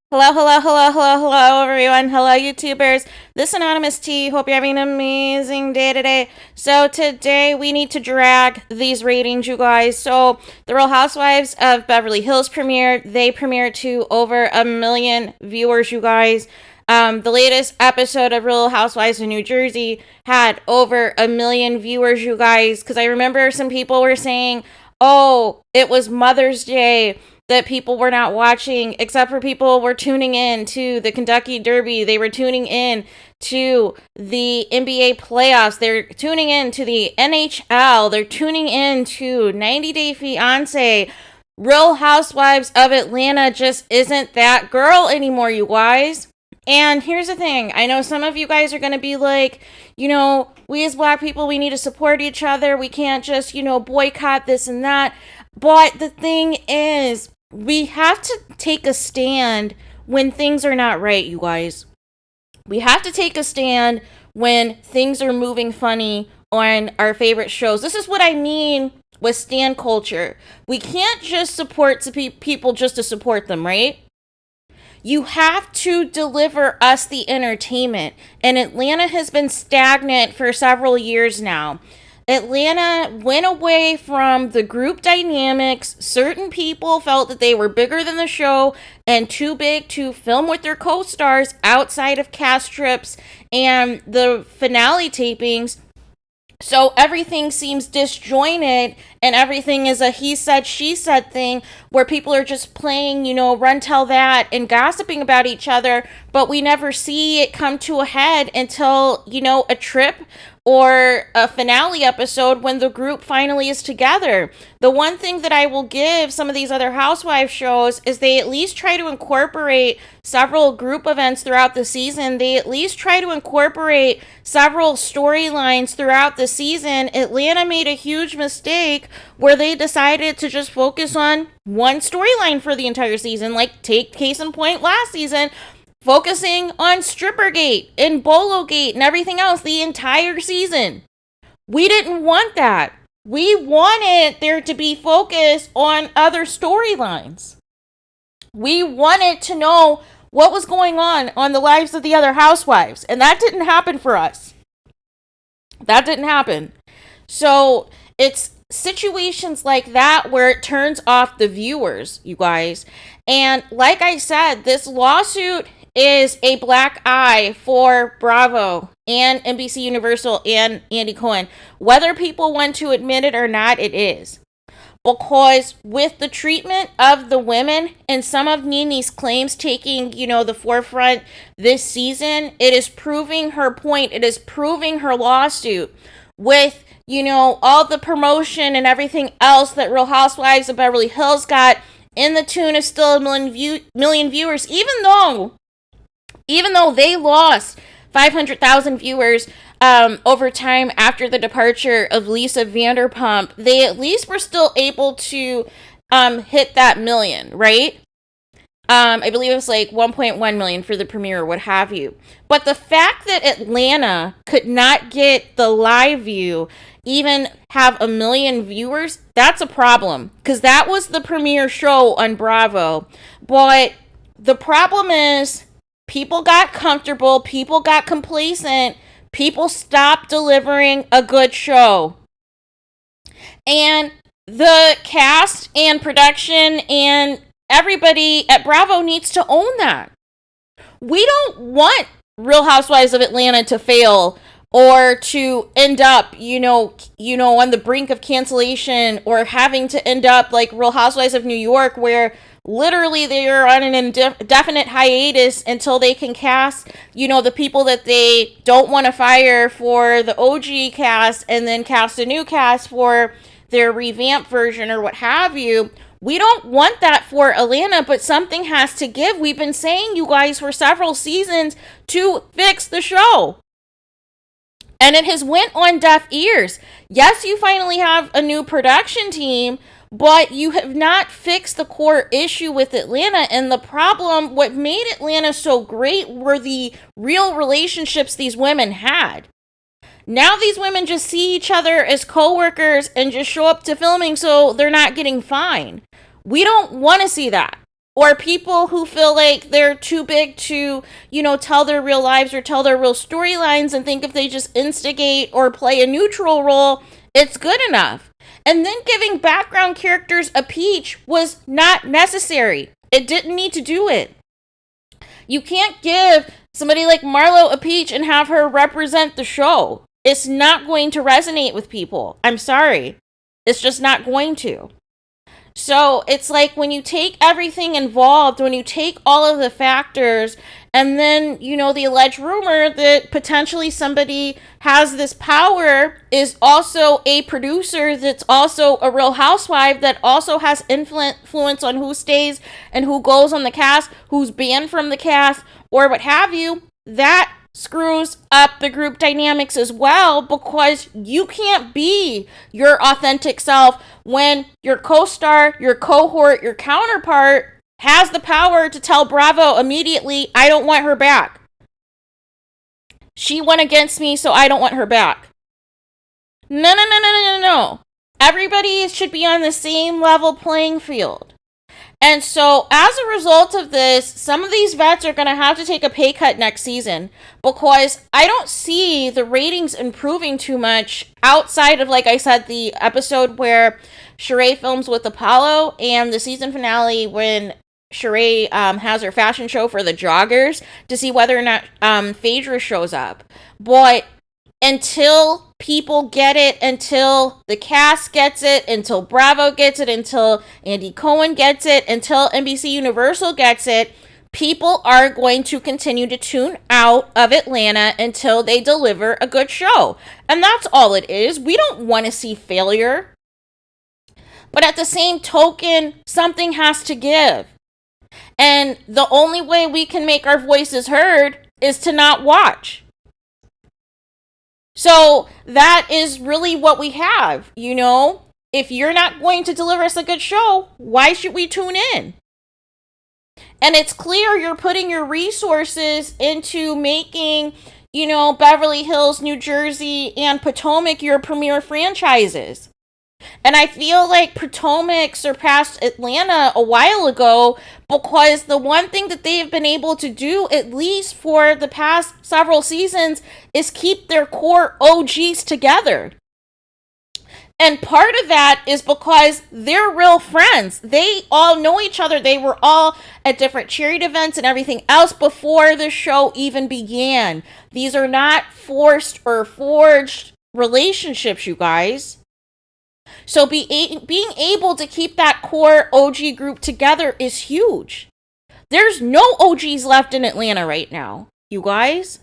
Hello, hello, hello, hello, hello, everyone. Hello, YouTubers. This is Anonymous T. Hope you're having an amazing day today. So today we need to drag these ratings, you guys. So the Real Housewives of Beverly Hills premiered. They premiered to over 1 million viewers, you guys. The latest episode of Real Housewives of New Jersey had over 1 million viewers, you guys. Because I remember some people were saying, oh, it was Mother's Day that people were not watching, except for people were tuning in to the Kentucky Derby. They were tuning in to the NBA playoffs. They're tuning in to the NHL. They're tuning in to 90 Day Fiancé. Real Housewives of Atlanta just isn't that girl anymore, you guys. And here's the thing. I know some of you guys are going to be like, we as black people, we need to support each other. We can't just, boycott this and that. But the thing is, we have to take a stand when things are not right, you guys. We have to take a stand when things are moving funny on our favorite shows. This is what I mean with stand culture. We can't just support people just to support them, right? You have to deliver us the entertainment. And Atlanta has been stagnant for several years now. Atlanta went away from the group dynamics. Certain people felt that they were bigger than the show and too big to film with their co-stars outside of cast trips and the finale tapings. So everything seems disjointed and everything is a he said, she said thing where people are just playing, run tell that and gossiping about each other. But we never see it come to a head until, a trip or a finale episode when the group finally is together. The one thing that I will give some of these other housewife shows is they at least try to incorporate several group events throughout the season. They at least try to incorporate several storylines throughout the season. Atlanta made a huge mistake where they decided to just focus on one storyline for the entire season. Like, take case in point last season, focusing on Strippergate and Bologate and everything else the entire season. We didn't want that. We wanted there to be focus on other storylines. We wanted to know what was going on the lives of the other housewives. And that didn't happen for us. That didn't happen. So it's situations like that where it turns off the viewers, you guys. And like I said, this lawsuit is a black eye for Bravo and NBC Universal and Andy Cohen. Whether people want to admit it or not, it is. Because with the treatment of the women and some of NeNe's claims taking, the forefront this season, it is proving her point. It is proving her lawsuit with, all the promotion and everything else that Real Housewives of Beverly Hills got in the tune of still 1 million viewers, even though they lost 500,000 viewers over time after the departure of Lisa Vanderpump, they at least were still able to hit that million, right? I believe it was like 1.1 million for the premiere or what have you. But the fact that Atlanta could not get the live view, even have 1 million viewers, that's a problem. Because that was the premiere show on Bravo. But the problem is, people got comfortable, people got complacent, people stopped delivering a good show. And the cast and production and everybody at Bravo needs to own that. We don't want Real Housewives of Atlanta to fail or to end up, on the brink of cancellation or having to end up like Real Housewives of New York, where literally they are on an indefinite hiatus until they can cast, the people that they don't want to fire for the OG cast and then cast a new cast for their revamped version or what have you. We don't want that for Atlanta, but something has to give. We've been saying, you guys, for several seasons to fix the show. And it has went on deaf ears. Yes, you finally have a new production team, but you have not fixed the core issue with Atlanta. And the problem, what made Atlanta so great were the real relationships these women had. Now these women just see each other as coworkers and just show up to filming so they're not getting fined. We don't want to see that. or people who feel like they're too big to, tell their real lives or tell their real storylines and think if they just instigate or play a neutral role, it's good enough. And then giving background characters a peach was not necessary. It didn't need to do it. You can't give somebody like Marlo a peach and have her represent the show. It's not going to resonate with people. I'm sorry. It's just not going to. So it's like when you take everything involved, when you take all of the factors, and then, the alleged rumor that potentially somebody has this power is also a producer that's also a real housewife that also has influence on who stays and who goes on the cast, who's banned from the cast, or what have you, that screws up the group dynamics as well, because you can't be your authentic self when your co-star, your cohort, your counterpart has the power to tell Bravo immediately, I don't want her back. She went against me, so I don't want her back. No. Everybody should be on the same level playing field. And so, as a result of this, some of these vets are going to have to take a pay cut next season, because I don't see the ratings improving too much outside of, like I said, the episode where Sheree films with Apollo and the season finale when Sheree has her fashion show for the joggers to see whether or not Phaedra shows up. But until people get it, until the cast gets it, until Bravo gets it, until Andy Cohen gets it, until NBC Universal gets it, people are going to continue to tune out of Atlanta until they deliver a good show. And that's all it is. We don't want to see failure. But at the same token, something has to give. And the only way we can make our voices heard is to not watch. So that is really what we have, If you're not going to deliver us a good show, why should we tune in? And it's clear you're putting your resources into making, Beverly Hills, New Jersey, and Potomac your premier franchises. And I feel like Potomac surpassed Atlanta a while ago, because the one thing that they have been able to do, at least for the past several seasons, is keep their core OGs together. And part of that is because they're real friends. They all know each other. They were all at different charity events and everything else before the show even began. These are not forced or forged relationships, you guys. So being able to keep that core OG group together is huge. There's no OGs left in Atlanta right now, you guys.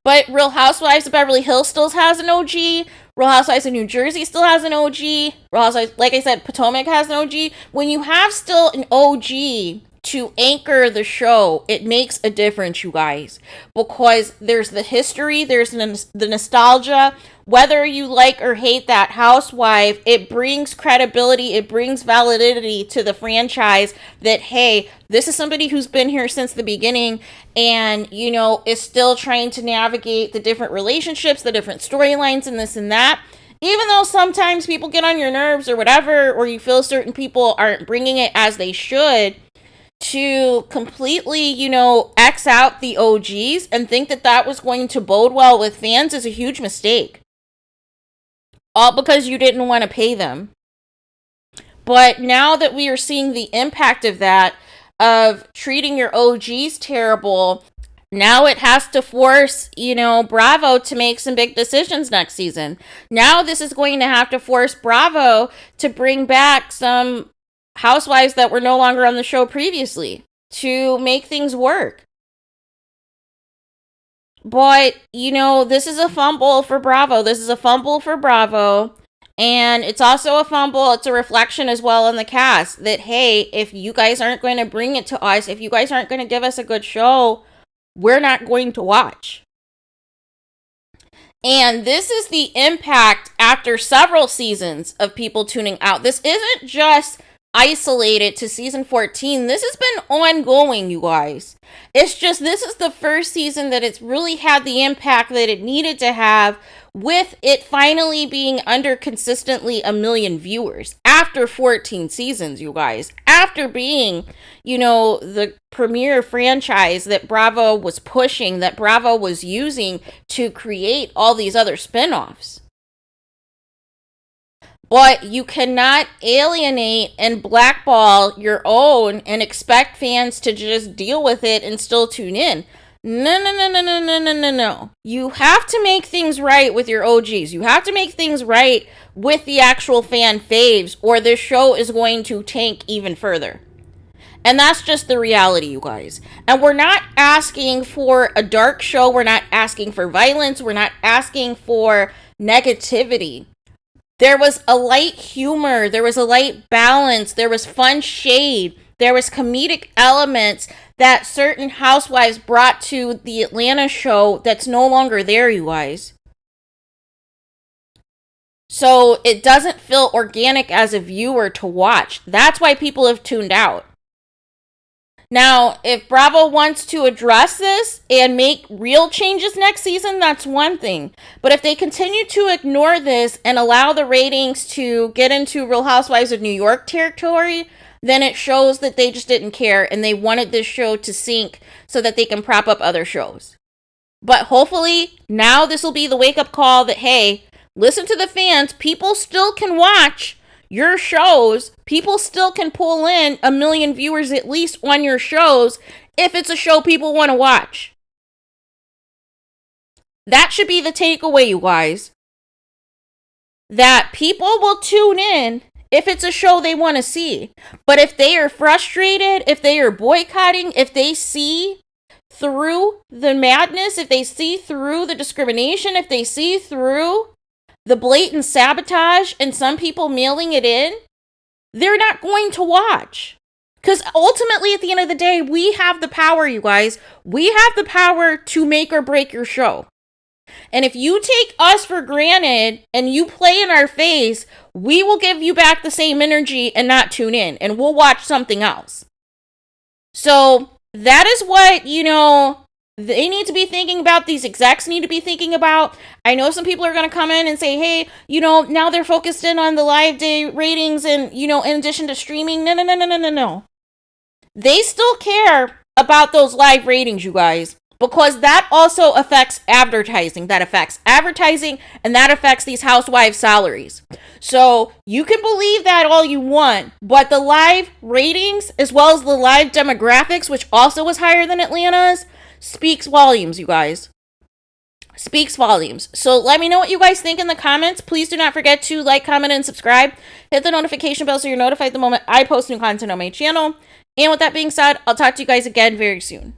But Real Housewives of Beverly Hills still has an OG. Real Housewives of New Jersey still has an OG. Real Housewives, like I said, Potomac has an OG. When you have still an OG to anchor the show, it makes a difference, you guys. Because there's the history, there's the nostalgia. Whether you like or hate that housewife, it brings credibility, it brings validity to the franchise that, hey, this is somebody who's been here since the beginning and, is still trying to navigate the different relationships, the different storylines and this and that. Even though sometimes people get on your nerves or whatever, or you feel certain people aren't bringing it as they should, to completely, X out the OGs and think that that was going to bode well with fans is a huge mistake. All because you didn't want to pay them. But now that we are seeing the impact of that, of treating your OGs terrible, now it has to force, Bravo to make some big decisions next season. Now this is going to have to force Bravo to bring back some housewives that were no longer on the show previously to make things work. But, this is a fumble for Bravo. This is a fumble for Bravo. And it's also a fumble. It's a reflection as well on the cast that, hey, if you guys aren't going to bring it to us, if you guys aren't going to give us a good show, we're not going to watch. And this is the impact after several seasons of people tuning out. This isn't just isolated to season 14. This has been ongoing, you guys. It's just this is the first season that it's really had the impact that it needed to have, with it finally being under consistently 1 million viewers after 14 seasons, you guys. after being, you know, the premier franchise that Bravo was pushing, that Bravo was using to create all these other spinoffs. But you cannot alienate and blackball your own and expect fans to just deal with it and still tune in. No. You have to make things right with your OGs. You have to make things right with the actual fan faves, or this show is going to tank even further. And that's just the reality, you guys. And we're not asking for a dark show. We're not asking for violence. We're not asking for negativity. There was a light humor. There was a light balance. There was fun shade. There was comedic elements that certain housewives brought to the Atlanta show that's no longer there, you guys. So it doesn't feel organic as a viewer to watch. That's why people have tuned out. Now, if Bravo wants to address this and make real changes next season, that's one thing. But if they continue to ignore this and allow the ratings to get into Real Housewives of New York territory, then it shows that they just didn't care and they wanted this show to sink so that they can prop up other shows. But hopefully, now this will be the wake-up call that, hey, listen to the fans. People still can watch your shows. People still can pull in 1 million viewers at least on your shows if it's a show people want to watch. That should be the takeaway, you guys. That people will tune in if it's a show they want to see. But if they are frustrated, if they are boycotting, if they see through the madness, if they see through the discrimination, if they see through the blatant sabotage and some people mailing it in, they're not going to watch. Because ultimately, at the end of the day, we have the power, you guys. We have the power to make or break your show. And if you take us for granted and you play in our face, we will give you back the same energy and not tune in. And we'll watch something else. So that is what, you know, they need to be thinking about. These execs need to be thinking about. I know some people are going to come in and say, hey, you know, now they're focused in on the live day ratings and, you know, in addition to streaming. No. They still care about those live ratings, you guys, because that also affects advertising. That affects advertising and that affects these housewives' salaries. So you can believe that all you want, but the live ratings as well as the live demographics, which also was higher than Atlanta's, speaks volumes, you guys. Speaks volumes. So let me know what you guys think in the comments. Please do not forget to like, comment, and subscribe. Hit the notification bell so you're notified the moment I post new content on my channel. And with that being said, I'll talk to you guys again very soon.